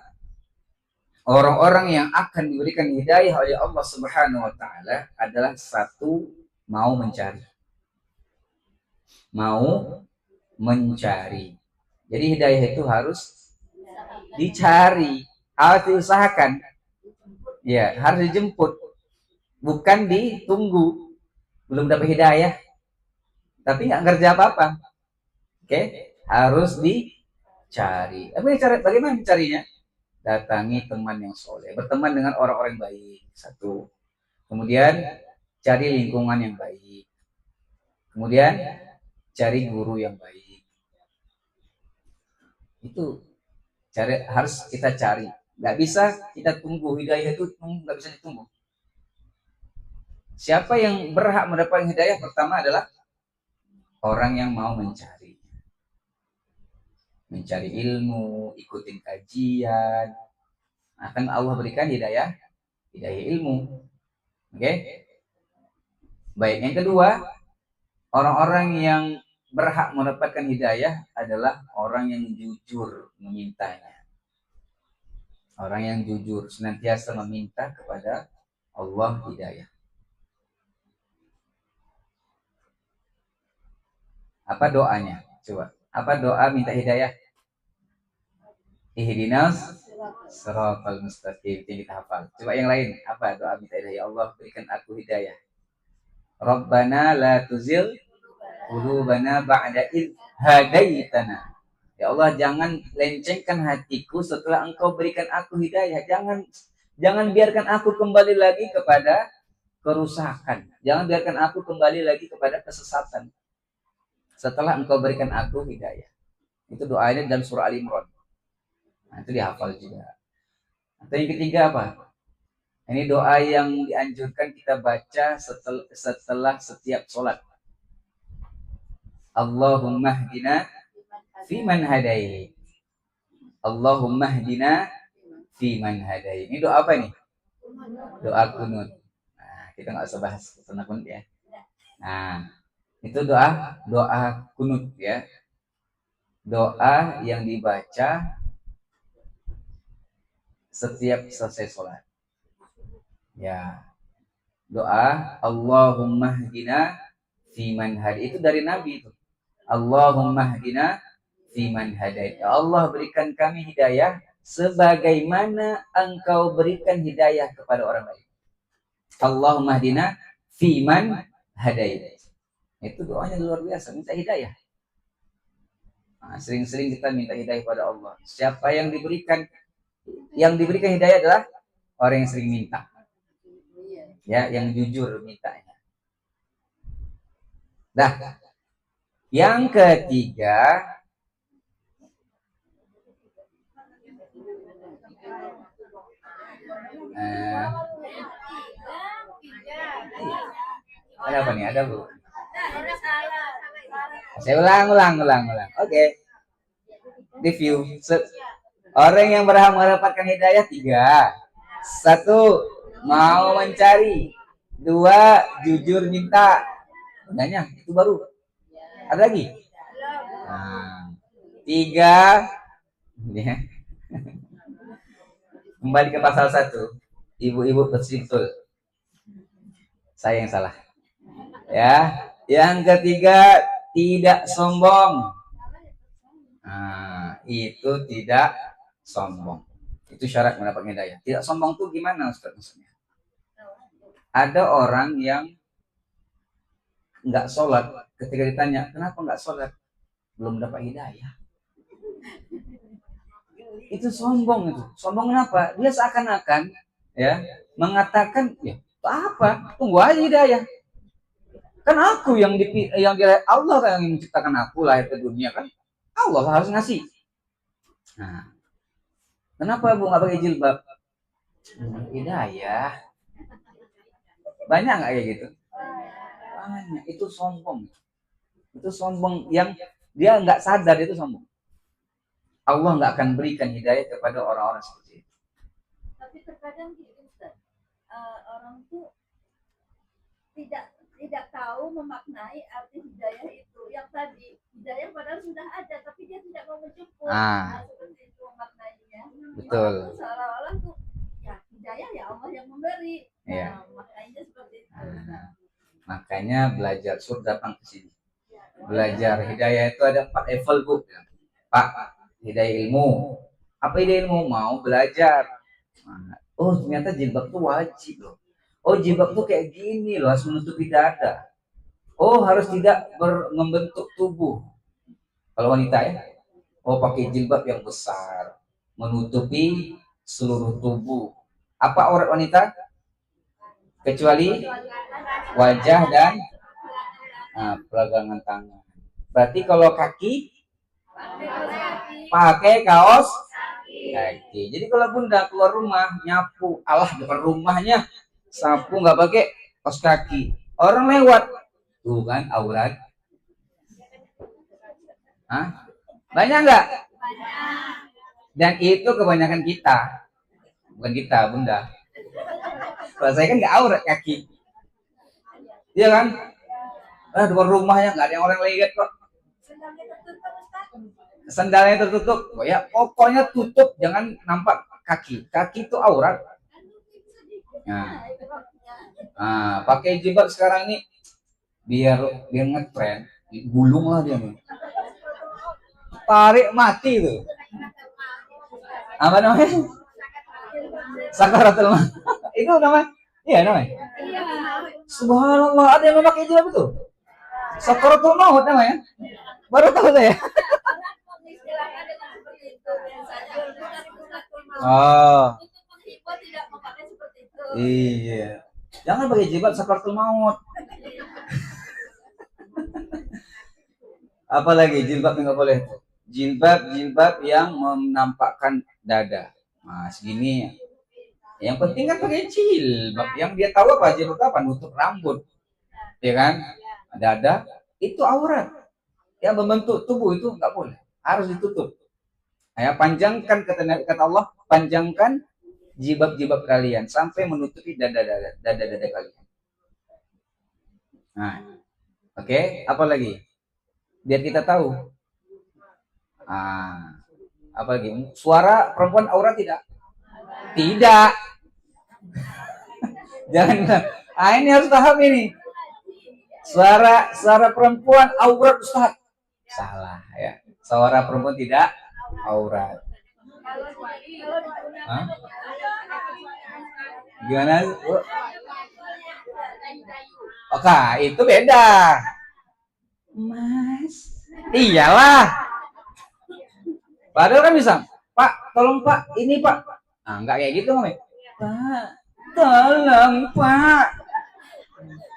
orang-orang yang akan diberikan hidayah oleh Allah Subhanahu wa taala adalah satu, mau mencari. Mau mencari. Jadi hidayah itu harus dicari, harus diusahakan. Ya, harus dijemput. Bukan ditunggu. Belum dapat hidayah, tapi nggak kerja apa-apa. Oke, harus dicari. Tapi bagaimana mencarinya? Datangi teman yang soleh, berteman dengan orang-orang baik. 1. Kemudian cari lingkungan yang baik. Kemudian cari guru yang baik. Itu harus kita cari. Nggak bisa kita tunggu hidayah itu, nggak bisa ditunggu. Siapa yang berhak mendapatkan hidayah pertama adalah orang yang mau mencari ilmu, ikutin kajian, akan Allah berikan hidayah ilmu. Oke? Baik, yang kedua, orang-orang yang berhak mendapatkan hidayah adalah orang yang jujur memintanya. Orang yang jujur senantiasa meminta kepada Allah hidayah. Apa doanya? Coba. Apa doa minta hidayah? Ihdinas siratal mustaqim. Ini kita hafal. Coba yang lain. Apa doa minta hidayah? Ya Allah, berikan aku hidayah. Rabbana la tuzil qulubana ba'da id hadaitana. Ya Allah, jangan lencengkan hatiku setelah Engkau berikan aku hidayah. Jangan biarkan aku kembali lagi kepada kerusakan. Jangan biarkan aku kembali lagi kepada kesesatan setelah Engkau berikan aku hidayah. Itu doanya dalam surah Al-Imran. Nah, itu dihafal juga. Atau yang ketiga apa? Ini doa yang dianjurkan kita baca setelah setiap sholat. Allahumma hdina fiman hadait. Allahumma hdina fiman hadait. Ini doa apa nih? Doa kunut. Nah, kita nggak usah bahas tentang kunut ya. Nah, itu doa kunut ya. Doa yang dibaca setiap selesai sholat. Ya, doa Allahumma hdina fiman hadait itu dari Nabi itu. Allahumma hdina fiman hadait. Ya Allah, berikan kami hidayah sebagaimana Engkau berikan hidayah kepada orang lain. Allahumma hdina fiman hadait. Itu doanya luar biasa, minta hidayah. Nah, sering-sering kita minta hidayah pada Allah. Siapa yang diberikan hidayah adalah orang yang sering minta. Ya, yang jujur mintanya. Nah, yang ketiga, ada apa nih? Ada bu? Saya ulang. Oke. Review. Orang yang berhak mendapatkan hidayah 3. 1, mau mencari. 2, jujur minta. Banyak, itu baru. Ada lagi? Nah, 3, ya. Kembali ke pasal 1. Ibu-ibu betul. Saya yang salah. Ya. Yang ketiga, tidak sombong. Nah, itu tidak sombong. Itu syarat mendapat hidayah. Tidak sombong itu gimana Ustaz maksudnya? Ada orang yang nggak sholat, ketika ditanya kenapa nggak sholat, belum dapat hidayah. Itu sombong itu. Sombong kenapa? Dia seakan-akan ya mengatakan ya apa? Tunggu aja hidayah. Kan aku yang Allah kan yang menciptakan aku lahir ke dunia kan. Allah harus ngasih. Nah, kenapa Bu nggak pakai jilbab? Hidayah. Banyak nggak kayak gitu? Banyak. Itu sombong. Itu sombong yang dia nggak sadar itu sombong. Allah nggak akan berikan hidayah kepada orang-orang seperti itu. Tapi terkadang Ustaz, orang tuh tidak tahu memaknai arti hidayah itu. Yang tadi hidayah padahal sudah ada, tapi dia tidak mau menjemput. Seperti itu maknanya. Betul. Seolah-olah tuh ya hidayah ya Allah yang memberi. Ya. Makanya seperti itu. Makanya belajar surga datang ke sini. Belajar hidayah itu ada 4 level Bu. Pak, hidayah ilmu. Apa hidayah ilmu? Mau belajar. Oh ternyata jilbab itu wajib loh. Oh jilbab itu kayak gini loh, harus menutupi dada. Oh harus tidak membentuk tubuh. Kalau wanita ya, oh pakai jilbab yang besar, menutupi seluruh tubuh. Apa aurat wanita? kecuali wajah dan peragangan tangan. Berarti kalau kaki pakai kaos kaki. Jadi kalau bunda keluar rumah nyapu, alah depan rumahnya sapu nggak pakai kaos kaki, orang lewat tuh kan aurat. Hah? Banyak nggak? Dan itu kebanyakan kita, bukan kita bunda. Kalau saya kan nggak aurat kaki, iya kan? Depan rumahnya nggak ada yang orang lihat kok. Sandalnya tertutup, oh ya pokoknya tutup, jangan nampak kaki. Kaki itu aurat. Pakai jilbab sekarang ini biar ngetren, gulung lah dia nih. Tarik mati tuh. Apa namanya? Sakaratul maut. Itu namanya? Iya namanya. Subhanallah, ada yang memakai jilbab itu. Sakaratul maut namanya. Baru tahu saya. Oh. Iya. Jangan pakai jilbab sakaratul maut. Apalagi jilbab nggak boleh tuh. Jilbab yang menampakkan dada. Nah, segini. Yang penting kan pakai jilbab. Yang dia tahu apa jilbab apa? Nutup rambut. Ya kan? Dada itu aurat. Yang membentuk tubuh itu nggak boleh. Harus ditutup. Ya, panjangkan kata Allah, panjangkan jilbab kalian sampai menutupi dada kalian. Nah, oke, apa lagi? Biar kita tahu. Apa lagi? Suara perempuan aurat tidak? Tidak. Jangan. Ini harus paham ini. Suara perempuan aurat, Ustaz. Salah ya. Suara perempuan tidak aurat. Hah? Gimana? Oke, itu beda. Mas, iyalah. Padahal kan bisa, Pak, tolong Pak, ini Pak. Enggak kayak gitu, Pak. Tolong Pak.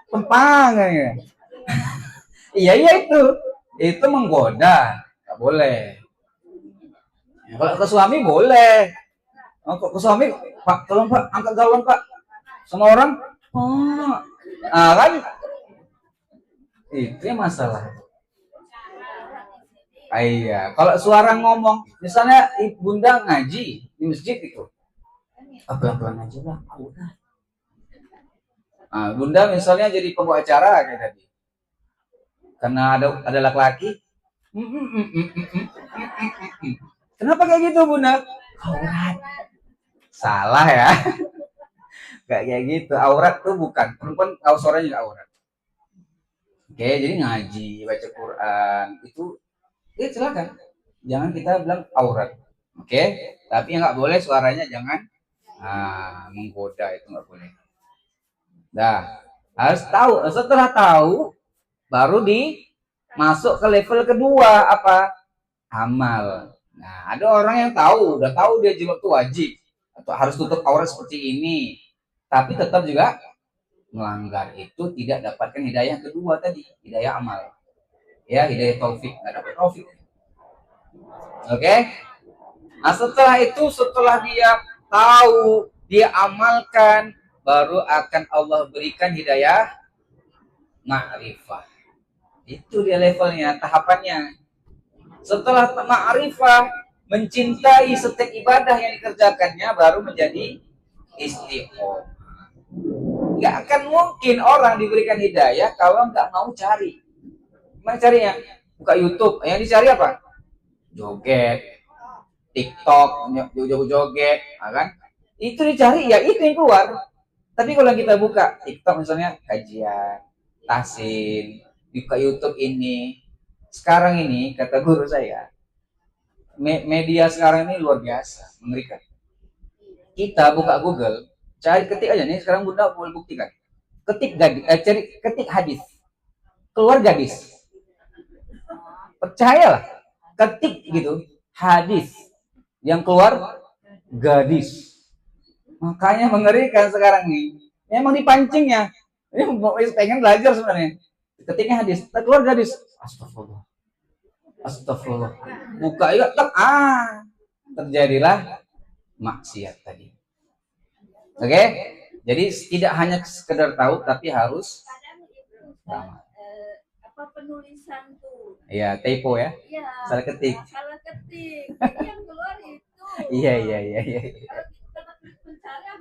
Pempang ya. Iya itu menggoda, nggak boleh. Ya, kalau ke suami boleh. Ke suami, Pak, tolong Pak, angkat galon Pak. Sama orang, kan itu yang masalah. Iya, kalau suara ngomong, misalnya bunda ngaji di masjid itu, pelan-pelan aja lah, udah. Bunda misalnya jadi pembawa acara kayak tadi, karena ada laki-laki, kenapa kayak gitu bunda? Aurat. Salah ya. Kayak gitu, aurat tuh bukan perempuan, suaranya juga aurat. Oke, jadi ngaji, baca Quran itu silakan. Jangan kita bilang aurat. Oke, tapi nggak boleh suaranya jangan menggoda, itu nggak boleh. Nah, harus tahu. Setelah tahu, baru masuk ke level kedua apa? Amal. Nah, ada orang yang udah tahu dia jilbab itu wajib atau harus tutup aurat seperti ini, tapi tetap juga melanggar, itu tidak dapatkan hidayah kedua tadi, hidayah amal. Ya, hidayah taufik, nggak dapat taufik. Oke? Nah, setelah dia tahu, dia amalkan, baru akan Allah berikan hidayah ma'rifah. Itu dia levelnya, tahapannya. Setelah ma'rifah, mencintai setiap ibadah yang dikerjakannya, baru menjadi istiqomah. Gak akan mungkin orang diberikan hidayah kalau nggak mau cari. Gimana carinya? Buka YouTube, yang dicari apa? Joget, TikTok, joget, kan? Itu dicari, ya itu yang keluar. Tapi kalau kita buka TikTok misalnya, kajian, tahsin, buka YouTube ini, sekarang ini kata guru saya, media sekarang ini luar biasa, mengerikan. Kita buka Google, cari, ketik aja nih, sekarang bunda boleh buktikan. Ketik hadis, keluar gadis. Percayalah, ketik gitu hadis, yang keluar gadis. Makanya mengerikan sekarang nih. Memang dipancingnya. Ini pengen belajar sebenarnya. Ketika hadis, keluar hadis, astagfirullah, astagfirullah. Buka yuk, terjadilah maksiat tadi. Oke? Jadi tidak hanya sekedar tahu, tapi harus penulisan tuh. Iya, typo ya. Iya. Salah ketik. Salah ketik. Jadi yang keluar itu. Iya. Kalau pencari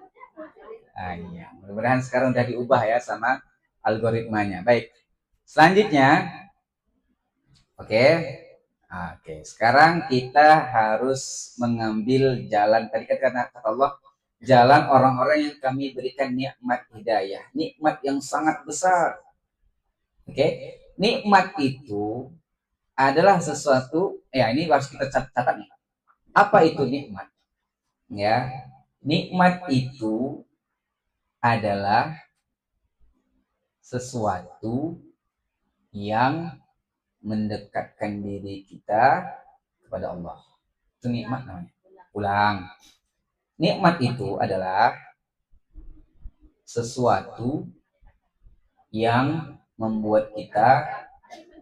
Iya. Mudah-mudahan sekarang udah diubah ya sama algoritmanya. Baik. Selanjutnya, oke. Sekarang kita harus mengambil jalan tadi kata Allah, jalan orang-orang yang kami berikan nikmat hidayah, nikmat yang sangat besar. Oke. Nikmat itu adalah sesuatu, ya ini harus kita catat nih. Apa itu nikmat? Ya, nikmat itu adalah sesuatu yang mendekatkan diri kita kepada Allah. Itu nikmat namanya. Ulang. Nikmat itu adalah sesuatu yang membuat kita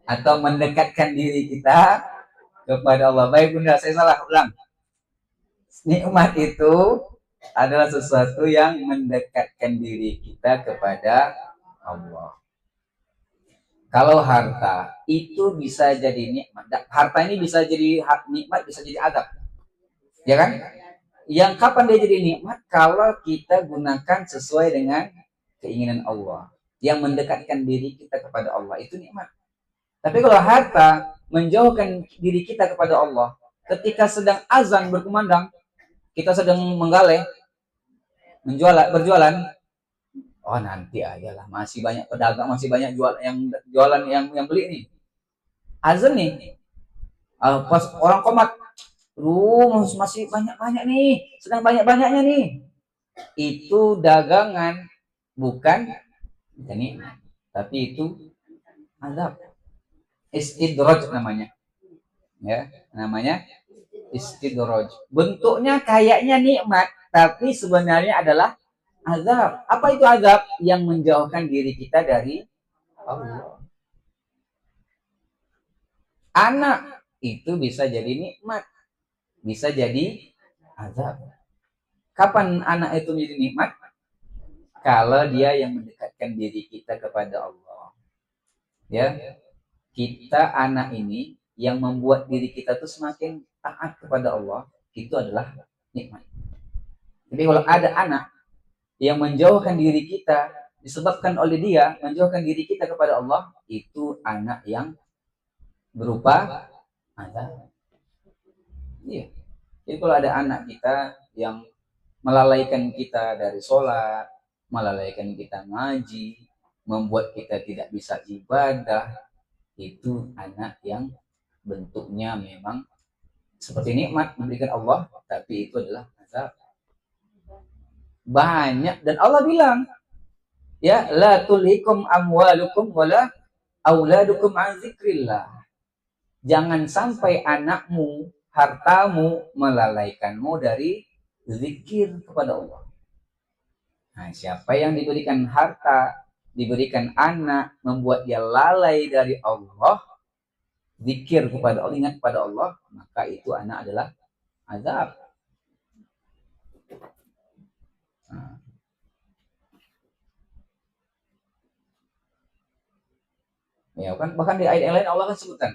atau mendekatkan diri kita kepada Allah. Baik Bunda, saya salah, ulang. Nikmat itu adalah sesuatu yang mendekatkan diri kita kepada Allah. Kalau harta itu bisa jadi nikmat. Harta ini bisa jadi nikmat, bisa jadi azab. Ya kan? Yang kapan dia jadi nikmat? Kalau kita gunakan sesuai dengan keinginan Allah. Yang mendekatkan diri kita kepada Allah. Itu nikmat. Tapi kalau harta menjauhkan diri kita kepada Allah, ketika sedang azan berkumandang, kita sedang menggaleh, berjualan, oh nanti aja lah, masih banyak pedagang, masih banyak jualan yang beli nih. Azan nih, pas orang komat, masih banyak nih, sedang banyak-banyaknya nih. Itu dagangan, bukan nikmat, tapi itu azab. Istidraj namanya. Ya, namanya istidraj. Bentuknya kayaknya nikmat, tapi sebenarnya adalah azab. Apa itu azab? Yang menjauhkan diri kita dari Allah. Anak itu bisa jadi nikmat, bisa jadi azab. Kapan anak itu menjadi nikmat? Kalau dia yang mendekatkan diri kita kepada Allah. Ya, kita anak ini yang membuat diri kita tuh semakin taat kepada Allah, itu adalah nikmat. Jadi kalau ada anak yang menjauhkan diri kita disebabkan oleh dia menjauhkan diri kita kepada Allah, itu anak yang berupa azab. Iya. Jadi kalau ada anak kita yang melalaikan kita dari sholat, melalaikan kita ngaji, membuat kita tidak bisa ibadah, itu anak yang bentuknya memang seperti nikmat diberikan Allah, tapi itu adalah azab. Banyak, dan Allah bilang, ya, la tulhikum amwalukum wala auladukum an zikrillah. Jangan sampai anakmu, hartamu melalaikanmu dari zikir kepada Allah. Nah, siapa yang diberikan harta, diberikan anak, membuat dia lalai dari Allah, zikir kepada Allah, ingat kepada Allah, maka itu anak adalah azab. Nah. Ya kan, bahkan di ayat yang lain Allah kan sebutkan,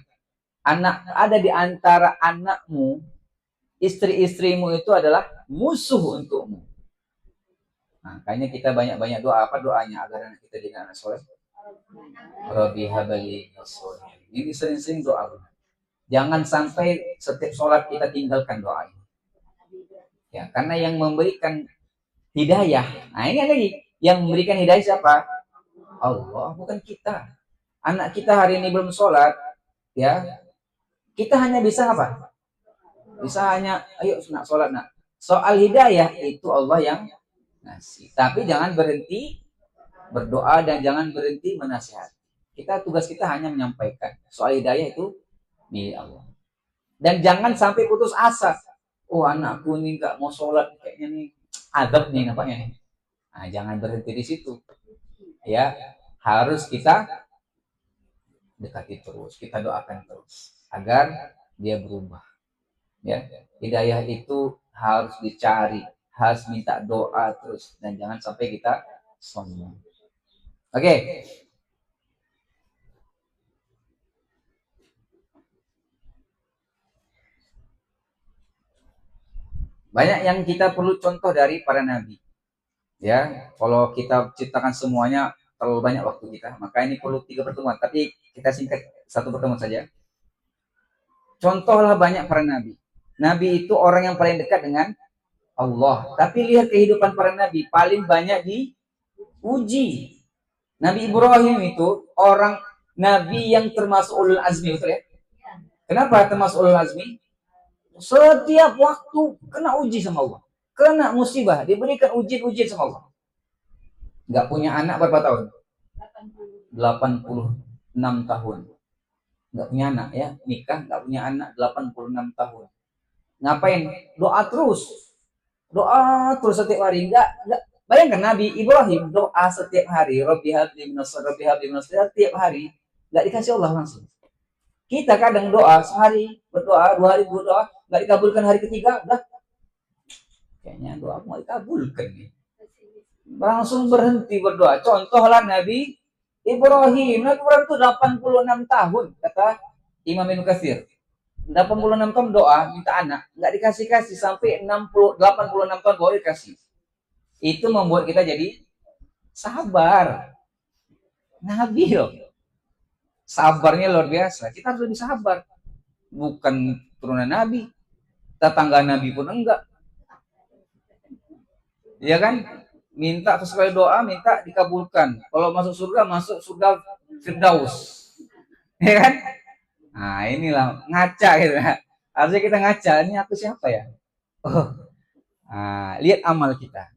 anak ada di antara anakmu, istri-istrimu itu adalah musuh untukmu. Nah, kayaknya kita banyak-banyak doa. Apa doanya agar anak kita jadi anak soleh? Rabbi habali soleh. Ini sering-sering doa. Jangan sampai setiap sholat kita tinggalkan doa ini. Ya, karena yang memberikan hidayah. Nah, ini lagi yang memberikan hidayah siapa? Allah, bukan kita. Anak kita hari ini belum sholat, ya. Kita hanya bisa apa? Bisa hanya, ayo nak sholat nak. Soal hidayah itu Allah yang ngasih. Tapi jangan berhenti berdoa dan jangan berhenti menasihati. Tugas kita hanya menyampaikan. Soal hidayah itu milik Allah. Dan jangan sampai putus asa. Oh, anakku ini nggak mau sholat, kayaknya nih azab nih nampaknya nih. Nah, jangan berhenti di situ. Ya, harus kita dekati terus, kita doakan terus agar dia berubah. Ya, hidayah itu harus dicari, harus minta doa terus, dan jangan sampai kita sombong. Oke. Banyak yang kita perlu contoh dari para nabi. Ya, kalau kita ciptakan semuanya terlalu banyak waktu kita, maka ini perlu 3 pertemuan. Tapi kita singkat 1 pertemuan saja. Contohlah banyak para nabi. Nabi itu orang yang paling dekat dengan Allah. Tapi lihat kehidupan para nabi, paling banyak diuji. Nabi Ibrahim itu orang nabi yang termasuk ulul azmi, betul ya? Kenapa termasuk ulul azmi? Setiap waktu kena uji sama Allah. Kena musibah, diberikan ujian-ujian sama Allah. Nggak punya anak berapa tahun? 86 tahun. Nggak punya anak ya, nikah nggak punya anak 86 tahun. Ngapain? Doa terus. Doa terus setiap hari. Nggak. Bayangkan Nabi Ibrahim doa setiap hari. Rabbi habli minas setiap hari. Nggak dikasih Allah langsung. Kita kadang doa sehari berdoa, 2 hari berdoa, nggak dikabulkan hari ketiga, udah kayaknya doa mau dikabulkan nih. Langsung berhenti berdoa. Contohlah Nabi Ibrahim. Nabi Ibrahim itu 86 tahun, kata Imam Ibnu Katsir. 86 tahun doa minta anak, nggak dikasih-kasih sampai 86 tahun baru dikasih. Itu membuat kita jadi sabar. Nabi loh. Sabarnya luar biasa. Kita harus lebih sabar. Bukan turunan Nabi. Tetangga Nabi pun enggak. Ya kan? Minta sesuai doa, minta dikabulkan. Kalau masuk surga Firdaus. Ya kan? Nah, inilah ngaca gitu. Harusnya kita ngaca, ini aku siapa ya? Oh. Nah, lihat amal kita.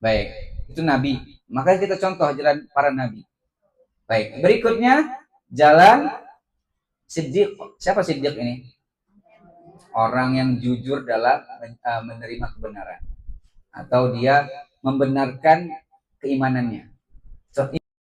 Baik, itu Nabi. Makanya kita contoh jalan para Nabi. Baik, berikutnya jalan Siddiq. Siapa Siddiq ini? Orang yang jujur dalam menerima kebenaran. Atau dia membenarkan keimanannya.